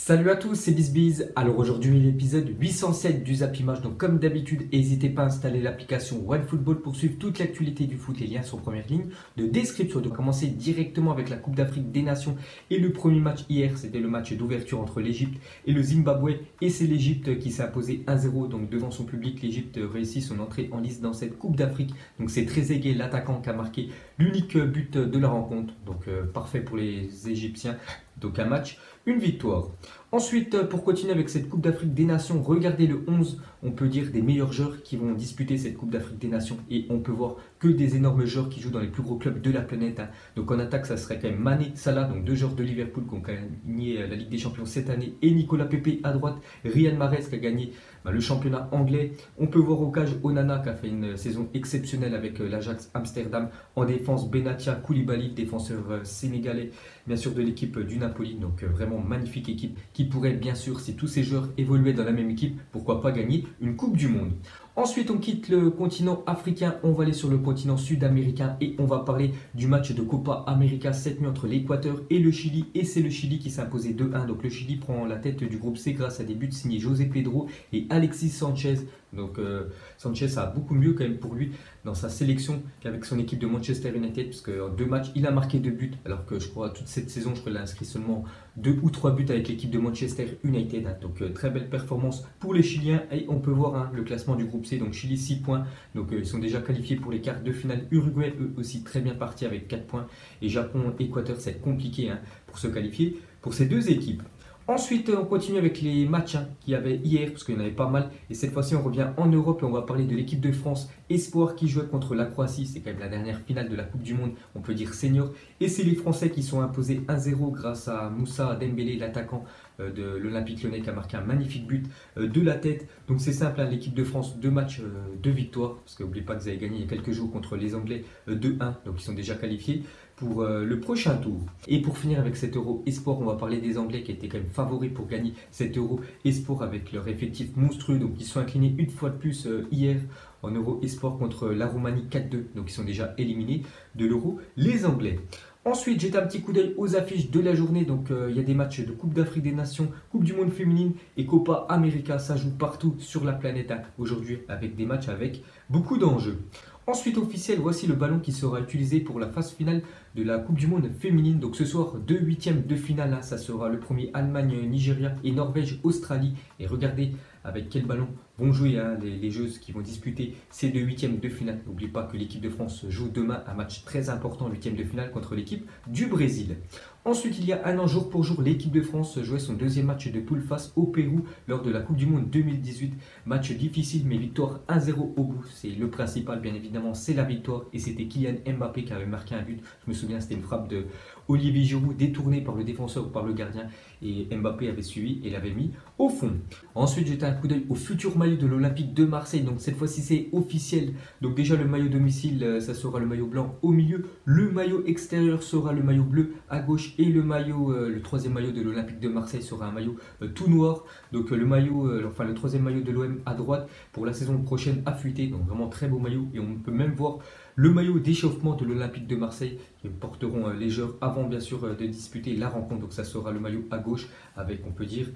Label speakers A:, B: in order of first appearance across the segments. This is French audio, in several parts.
A: Salut à tous, c'est BizBiz. Alors aujourd'hui l'épisode 807 du Zappy Match. Donc comme d'habitude, n'hésitez pas à installer l'application OneFootball pour suivre toute l'actualité du foot. Les liens sont en première ligne de description. Donc commencer directement avec la Coupe d'Afrique des Nations et le premier match hier, c'était le match d'ouverture entre l'Égypte et le Zimbabwe. Et c'est l'Égypte qui s'est imposé 1-0. Donc devant son public, l'Égypte réussit son entrée en lice dans cette Coupe d'Afrique. Donc c'est Trezeguet, l'attaquant, qui a marqué l'unique but de la rencontre. Donc parfait pour les Égyptiens. Donc un match, une victoire. Ensuite, pour continuer avec cette Coupe d'Afrique des Nations, regardez le 11, on peut dire des meilleurs joueurs qui vont disputer cette Coupe d'Afrique des Nations. Et on peut voir que des énormes joueurs qui jouent dans les plus gros clubs de la planète. Donc en attaque, ça serait quand même Mané, Salah, donc deux joueurs de Liverpool qui ont gagné la Ligue des Champions cette année. Et Nicolas Pepe à droite, Riyad Mahrez qui a gagné le championnat anglais. On peut voir au cage Onana qui a fait une saison exceptionnelle avec l'Ajax Amsterdam. En défense, Benatia, Koulibaly, défenseur sénégalais, bien sûr de l'équipe du Napoli. Donc vraiment magnifique équipe qui pourrait bien sûr, si tous ces joueurs évoluaient dans la même équipe, pourquoi pas gagner une Coupe du Monde. Ensuite, on quitte le continent africain, on va aller sur le continent sud-américain et on va parler du match de Copa América cette nuit entre l'Équateur et le Chili. Et c'est le Chili qui s'est imposé 2-1. Donc le Chili prend la tête du groupe C grâce à des buts signés José Pedro et Alexis Sanchez. Donc Sanchez, ça a beaucoup mieux quand même pour lui dans sa sélection qu'avec son équipe de Manchester United, parce qu'en 2 matchs, il a marqué 2 buts, alors que je crois toute cette saison, je crois qu'il a inscrit seulement 2 ou 3 buts avec l'équipe de Manchester United. Donc très belle performance pour les Chiliens. Et on peut voir le classement du groupe C, donc Chili 6 points, donc ils sont déjà qualifiés pour les quarts de finale. Uruguay, eux aussi très bien partis avec 4 points. Et Japon, Équateur, c'est compliqué pour se qualifier pour ces deux équipes. Ensuite, on continue avec les matchs qu'il y avait hier, parce qu'il y en avait pas mal. Et cette fois-ci, on revient en Europe et on va parler de l'équipe de France Espoir qui jouait contre la Croatie. C'est quand même la dernière finale de la Coupe du Monde, on peut dire senior. Et c'est les Français qui sont imposés 1-0 grâce à Moussa Dembélé, l'attaquant de l'Olympique Lyonnais, qui a marqué un magnifique but de la tête. Donc c'est simple, l'équipe de France, 2 matchs, 2 victoires. Parce que n'oubliez pas que vous avez gagné il y a quelques jours contre les Anglais 2-1. Donc ils sont déjà qualifiés pour le prochain tour. Et pour finir avec cet Euro Espoir, on va parler des Anglais qui étaient quand même favoris pour gagner cet Euro Espoir avec leur effectif monstrueux. Donc ils sont inclinés une fois de plus hier en Euro Espoir contre la Roumanie 4-2. Donc ils sont déjà éliminés de l'Euro, les Anglais. Ensuite, jette un petit coup d'œil aux affiches de la journée. Donc, il y a des matchs de Coupe d'Afrique des Nations, Coupe du Monde féminine et Copa América. Ça joue partout sur la planète aujourd'hui avec des matchs avec beaucoup d'enjeux. Ensuite, officiel, voici le ballon qui sera utilisé pour la phase finale de la Coupe du Monde féminine. Donc ce soir, 2 huitièmes de finale. Ça sera le premier Allemagne, Nigeria et Norvège, Australie. Et regardez avec quel ballon vont jouer les joueuses qui vont disputer ces 2 huitièmes de finale. N'oubliez pas que l'équipe de France joue demain un match très important, huitième de finale, contre l'équipe du Brésil. Ensuite, il y a un an jour pour jour, l'équipe de France jouait son deuxième match de poule face au Pérou lors de la Coupe du Monde 2018. Match difficile, mais victoire 1-0 au bout. C'est le principal, bien évidemment, c'est la victoire. Et c'était Kylian Mbappé qui avait marqué un but. Je me souviens, c'était une frappe de Olivier Giroud détournée par le défenseur ou par le gardien. Et Mbappé avait suivi et l'avait mis au fond. Ensuite, j'étais un coup d'œil au futur maillot de l'Olympique de Marseille. Donc cette fois-ci, c'est officiel. Donc déjà, le maillot domicile, ça sera le maillot blanc au milieu. Le maillot extérieur sera le maillot bleu à gauche. Et le maillot, le troisième maillot de l'Olympique de Marseille sera un maillot tout noir. Donc le troisième maillot de l'OM à droite pour la saison prochaine affûté. Donc vraiment très beau maillot. Et on peut même voir le maillot d'échauffement de l'Olympique de Marseille qui porteront les joueurs avant bien sûr de disputer la rencontre. Donc ça sera le maillot à gauche avec, on peut dire,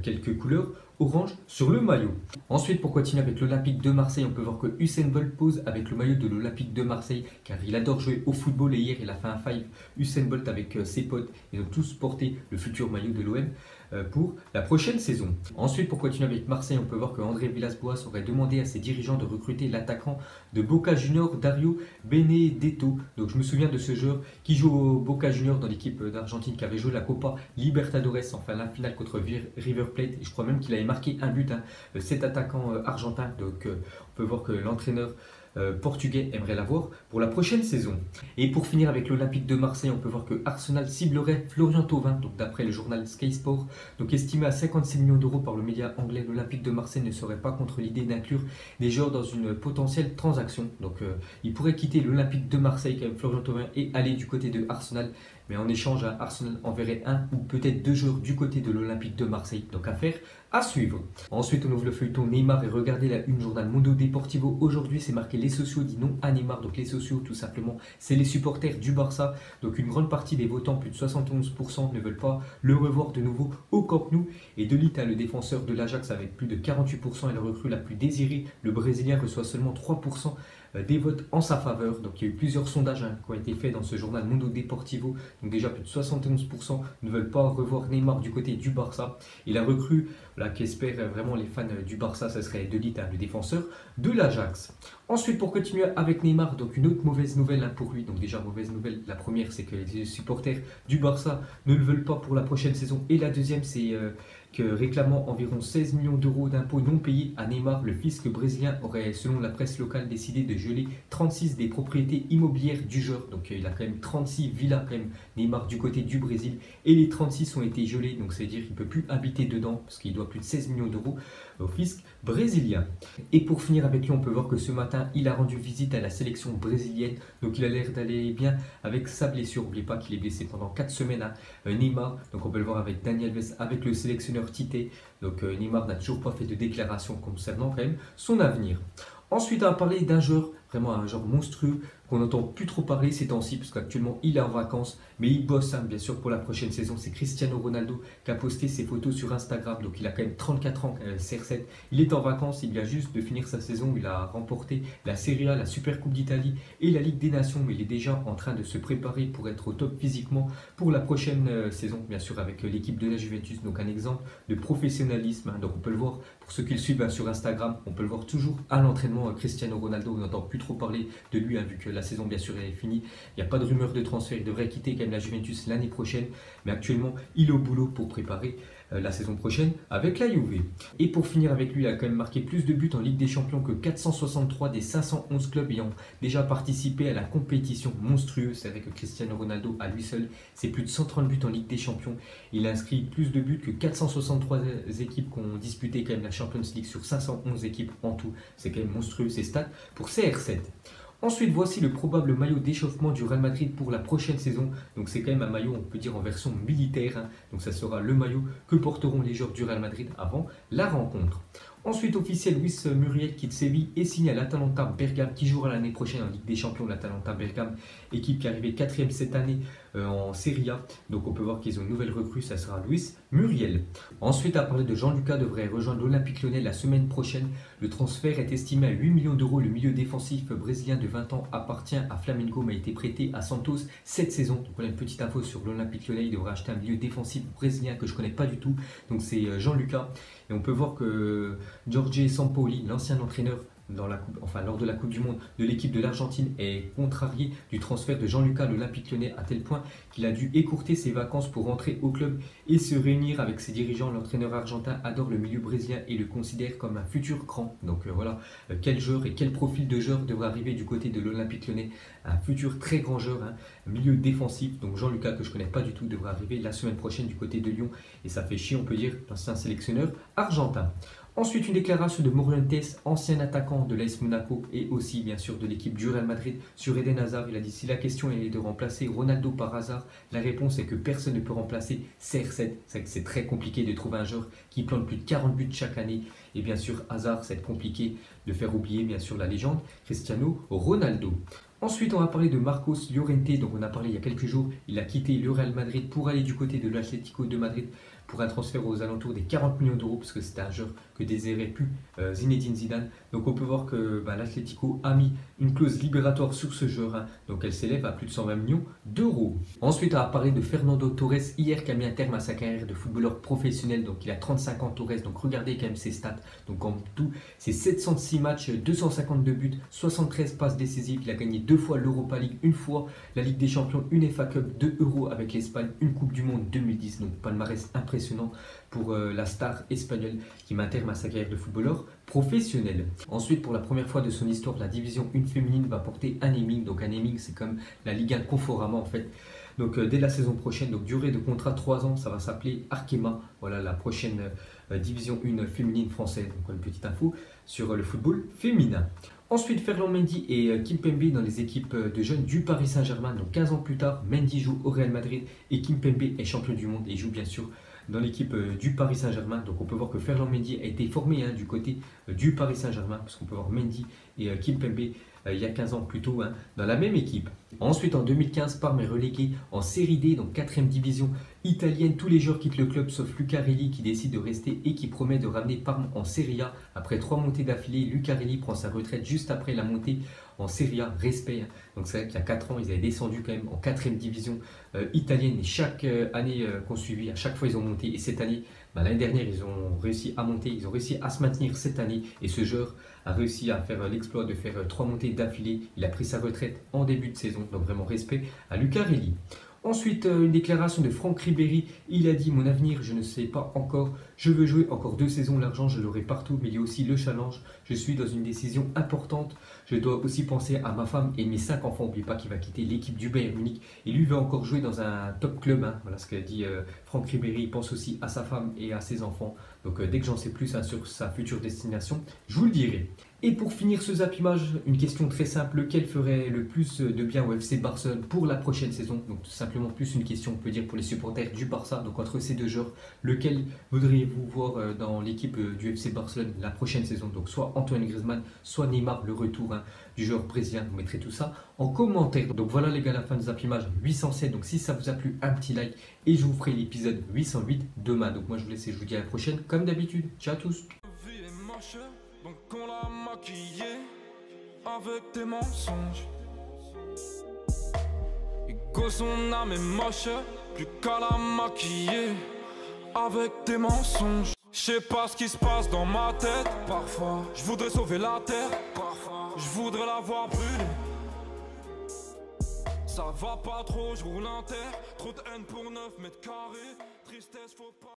A: quelques couleurs orange sur le maillot. Ensuite, pour continuer avec l'Olympique de Marseille, on peut voir que Usain Bolt pose avec le maillot de l'Olympique de Marseille car il adore jouer au football et hier il a fait un 5 Usain Bolt avec ses potes. Ils ont tous porté le futur maillot de l'OM pour la prochaine saison. Ensuite, pour continuer avec Marseille, on peut voir que André Villas-Boas aurait demandé à ses dirigeants de recruter l'attaquant de Boca Juniors, Dario Benedetto. Donc je me souviens de ce joueur qui joue au Boca Juniors dans l'équipe d'Argentine qui avait joué la Copa Libertadores, enfin la finale contre River Plate. Et je crois même qu'il avait marqué un but, cet attaquant argentin. Donc on peut voir que l'entraîneur portugais aimerait l'avoir pour la prochaine saison. Et pour finir avec l'Olympique de Marseille, on peut voir que Arsenal ciblerait Florian Thauvin, donc d'après le journal Sky Sport, donc estimé à 56 millions d'euros par le média anglais. L'Olympique de Marseille ne serait pas contre l'idée d'inclure des joueurs dans une potentielle transaction. Donc il pourrait quitter l'Olympique de Marseille quand même, Florian Thauvin, et aller du côté de Arsenal. Mais en échange, Arsenal enverrait un ou peut-être deux joueurs du côté de l'Olympique de Marseille. Donc affaire à suivre. Ensuite, on ouvre le feuilleton Neymar et regardez la une journal Mundo Deportivo. Aujourd'hui, c'est marqué les sociaux dit non à Neymar. Donc les sociaux, tout simplement, c'est les supporters du Barça. Donc une grande partie des votants, plus de 71%, ne veulent pas le revoir de nouveau au Camp Nou. Et De Ligt, le défenseur de l'Ajax, avec plus de 48% et la recrue la plus désirée, le Brésilien reçoit seulement 3% des votes en sa faveur. Donc il y a eu plusieurs sondages qui ont été faits dans ce journal Mundo Deportivo. Donc déjà plus de 71% ne veulent pas revoir Neymar du côté du Barça. Et la recrue qu'espèrent vraiment les fans du Barça, ce serait De Ligt, le défenseur de l'Ajax. Ensuite, pour continuer avec Neymar, donc une autre mauvaise nouvelle pour lui. Donc déjà mauvaise nouvelle, la première c'est que les supporters du Barça ne le veulent pas pour la prochaine saison. Et la deuxième c'est que réclamant environ 16 millions d'euros d'impôts non payés à Neymar, le fisc brésilien aurait, selon la presse locale, décidé de geler 36 des propriétés immobilières du joueur. Donc il a quand même 36 villas quand même, Neymar du côté du Brésil, et les 36 ont été gelées, donc c'est-à-dire qu'il ne peut plus habiter dedans parce qu'il doit plus de 16 millions d'euros au fisc brésilien. Et pour finir avec lui, on peut voir que ce matin, il a rendu visite à la sélection brésilienne, donc il a l'air d'aller bien avec sa blessure. N'oubliez pas qu'il est blessé pendant 4 semaines, Neymar, donc on peut le voir avec Dani Alves, avec le sélectionneur Tite. Donc Neymar n'a toujours pas fait de déclaration concernant quand même son avenir. Ensuite, on va parler d'un joueur, vraiment un joueur monstrueux, qu'on n'entend plus trop parler ces temps-ci, parce qu'actuellement il est en vacances, mais il bosse bien sûr pour la prochaine saison. C'est Cristiano Ronaldo qui a posté ses photos sur Instagram, donc il a quand même 34 ans, CR7. Il est en vacances, il vient juste de finir sa saison, il a remporté la Serie A, la Super Coupe d'Italie et la Ligue des Nations, mais il est déjà en train de se préparer pour être au top physiquement pour la prochaine saison, bien sûr avec l'équipe de la Juventus, donc un exemple de professionnalisme. Donc on peut le voir, pour ceux qui le suivent sur Instagram, on peut le voir toujours à l'entraînement. Cristiano Ronaldo, on n'entend plus trop parler de lui, vu que la saison bien sûr est finie. Il n'y a pas de rumeur de transfert, il devrait quitter quand même la Juventus l'année prochaine, mais actuellement il est au boulot pour préparer la saison prochaine avec la Juve. Et pour finir avec lui, il a quand même marqué plus de buts en Ligue des Champions que 463 des 511 clubs ayant déjà participé à la compétition monstrueuse. C'est vrai que Cristiano Ronaldo à lui seul, c'est plus de 130 buts en Ligue des Champions. Il a inscrit plus de buts que 463 équipes qui ont disputé quand même la Champions League sur 511 équipes en tout. C'est quand même monstrueux ces stats pour CR7. Ensuite, voici le probable maillot d'échauffement du Real Madrid pour la prochaine saison. Donc c'est quand même un maillot, on peut dire, en version militaire. Donc ça sera le maillot que porteront les joueurs du Real Madrid avant la rencontre. Ensuite, officiel, Luis Muriel quitte Séville et signe à l'Atalanta Bergame qui jouera l'année prochaine en Ligue des Champions. L'Atalanta Bergame, équipe qui est arrivée 4e cette année en Serie A. Donc on peut voir qu'ils ont une nouvelle recrue, ça sera Luis Muriel. Ensuite, à parler de Gianluca devrait rejoindre l'Olympique Lyonnais la semaine prochaine. Le transfert est estimé à 8 millions d'euros. Le milieu défensif brésilien de 20 ans appartient à Flamengo mais a été prêté à Santos cette saison. Donc on a une petite info sur l'Olympique Lyonnais. Il devrait acheter un milieu défensif brésilien que je ne connais pas du tout. Donc c'est Gianluca. Et on peut voir que Jorge Sampaoli, l'ancien entraîneur lors de la Coupe du Monde de l'équipe de l'Argentine, est contrarié du transfert de Gianluca à l'Olympique Lyonnais à tel point qu'il a dû écourter ses vacances pour rentrer au club et se réunir avec ses dirigeants. L'entraîneur argentin adore le milieu brésilien et le considère comme un futur grand. Donc voilà, quel joueur et quel profil de joueur devrait arriver du côté de l'Olympique Lyonnais. Un futur très grand joueur, milieu défensif. Donc Gianluca, que je ne connais pas du tout, devrait arriver la semaine prochaine du côté de Lyon. Et ça fait chier, on peut dire, l'ancien sélectionneur argentin. Ensuite, une déclaration de Morientes, ancien attaquant de l'AS Monaco et aussi bien sûr de l'équipe du Real Madrid, sur Eden Hazard. Il a dit: si la question est de remplacer Ronaldo par Hazard, la réponse est que personne ne peut remplacer CR7. C'est très compliqué de trouver un joueur qui plante plus de 40 buts chaque année. Et bien sûr, Hazard, c'est compliqué de faire oublier bien sûr la légende Cristiano Ronaldo. Ensuite, on va parler de Marcos Llorente. Donc, on a parlé il y a quelques jours. Il a quitté le Real Madrid pour aller du côté de l'Atlético de Madrid pour un transfert aux alentours des 40 millions d'euros, parce que c'était un joueur que désirait plus Zinedine Zidane. Donc, on peut voir que l'Atlético a mis une clause libératoire sur ce joueur. Donc, elle s'élève à plus de 120 millions d'euros. Ensuite, on va parler de Fernando Torres hier qui a mis un terme à sa carrière de footballeur professionnel. Donc, il a 35 ans, Torres. Donc, regardez quand même ses stats. Donc, en tout, c'est 706 matchs, 252 buts, 73 passes décisives. Il a gagné 2 fois l'Europa League, une fois la Ligue des Champions, une FA Cup, 2 euros avec l'Espagne, une Coupe du Monde 2010. Donc, palmarès impressionnant pour la star espagnole qui met un terme à sa carrière de footballeur professionnel. Ensuite, pour la première fois de son histoire, la division 1 féminine va porter un naming. Donc un naming, c'est comme la Ligue 1 Conforama en fait. Donc dès la saison prochaine, donc durée de contrat 3 ans, ça va s'appeler Arkema. Voilà la prochaine division 1 féminine française. Donc une petite info sur le football féminin. Ensuite, Ferland Mendy et Kimpembe dans les équipes de jeunes du Paris Saint-Germain. Donc 15 ans plus tard, Mendy joue au Real Madrid et Kimpembe est champion du monde et joue bien sûr dans l'équipe du Paris Saint-Germain. Donc on peut voir que Ferland Mendy a été formé du côté du Paris Saint-Germain, parce qu'on peut voir Mendy et Kimpembe il y a 15 ans plus tôt dans la même équipe. Ensuite en 2015, Parme est relégué en Série D, donc 4ème division italienne. Tous les joueurs quittent le club sauf Lucarelli qui décide de rester et qui promet de ramener Parme en Serie A. Après 3 montées d'affilée, Lucarelli prend sa retraite juste après la montée en Serie A. Respect. Donc c'est vrai qu'il y a 4 ans, ils avaient descendu quand même en 4ème division italienne et chaque année qu'on suivit, à chaque fois ils ont monté. Et cette année, l'année dernière, ils ont réussi à monter, ils ont réussi à se maintenir cette année. Et ce joueur a réussi à faire l'exploit de faire 3 montées d'affilée. Il a pris sa retraite en début de saison, donc vraiment respect à Lucarelli. Ensuite, une déclaration de Franck Ribéry. Il a dit: mon avenir, je ne sais pas encore. Je veux jouer encore 2 saisons. L'argent, je l'aurai partout, mais il y a aussi le challenge. Je suis dans une décision importante. Je dois aussi penser à ma femme et mes 5 enfants. N'oubliez pas qu'il va quitter l'équipe du Bayern Munich. Et lui veut encore jouer dans un top club. Voilà ce qu'a dit Franck Ribéry. Il pense aussi à sa femme et à ses enfants. Donc dès que j'en sais plus sur sa future destination, je vous le dirai. Et pour finir ce Zap Image, une question très simple: lequel ferait le plus de bien au FC Barcelone pour la prochaine saison? Donc tout simplement plus une question, on peut dire, pour les supporters du Barça. Donc entre ces deux joueurs, lequel voudriez-vous voir dans l'équipe du FC Barcelone la prochaine saison? Donc soit Antoine Griezmann, soit Neymar, le retour du joueur brésilien. Vous mettrez tout ça en commentaire. Donc voilà les gars, la fin de Zap Image 807. Donc si ça vous a plu, un petit like et je vous ferai l'épisode 808 demain. Donc moi je vous laisse et je vous dis à la prochaine comme d'habitude. Ciao à tous.
B: Donc on l'a maquillé avec tes mensonges. Et que son âme est moche, plus qu'à la maquiller avec tes mensonges. Je sais pas ce qui se passe dans ma tête. Parfois, je voudrais sauver la terre. Parfois, je voudrais la voir brûler. Ça va pas trop, je roule un terre. Trop de haine pour 9 mètres carrés. Tristesse, faut pas.